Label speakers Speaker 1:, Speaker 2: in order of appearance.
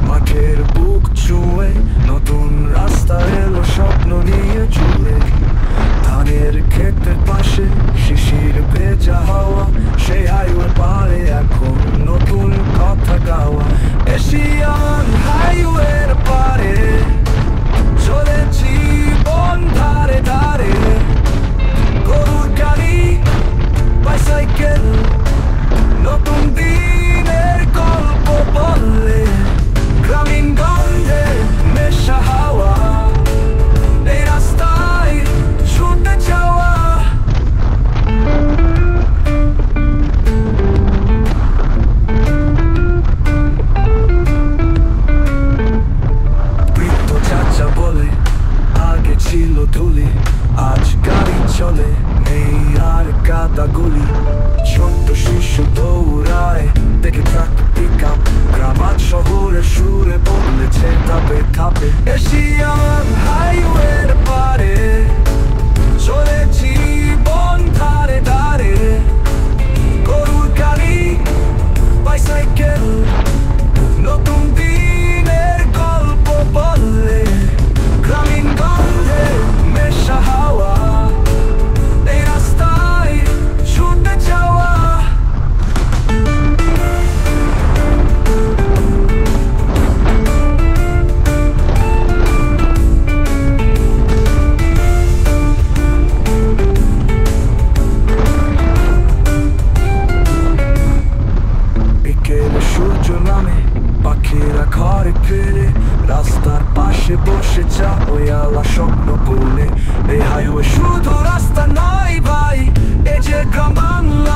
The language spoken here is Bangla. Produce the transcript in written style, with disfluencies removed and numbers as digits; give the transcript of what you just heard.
Speaker 1: মাঠের বুক ছুঁয়ে নতুন রাস্তা এলো স্বপ্ন নিয়ে জুড়ে। ধানের ক্ষেতের পাশে শিশির ভেজা হাওয়া, সেই হাইওয়ে পারে এখন নতুন কথা গাওয়া। এশিয়ান হাইওয়ের পারে চলেছি বন ধারে ধারে, গরুর গাড়ি বাইসাইকেল নতুন দিনের গল্প বললে। গ্রামীণ গন্ধে মেশা হাওয়া, এই রাস্তায় ছুটে যাওয়া। বৃদ্ধ চাচা বলে আগে ছিল ধুলি, আজ গাড়ি চলে নেই আর কাদাগুলি। ছোট্ট শিশু দৌড়ায় দেখে ট্রাক পিকআপ, গ্রাম আজ শহরের সুরে বদলেছে ধাপে ধাপে। এশিয়ান হাইওয়ের পারে চলেছি বন ধারে ধারে, গরুর গাড়ি বাইসাইকেল নতুন দিনের গল্প বললে। গ্রামীণ গন্ধে মেশা হাওয়া, এই রাস্তায় ছুটে যাওয়া। বিকেলে সূর্য নামে, পাখিরা ঘরে ফেরে, রাস্তার পাশে বসে চা ওই আলা স্বপ্ন বলে। এই হাইওয়ে শুধু রাস্তা নয় ভাই, এ যে গ্রাম বাংলা।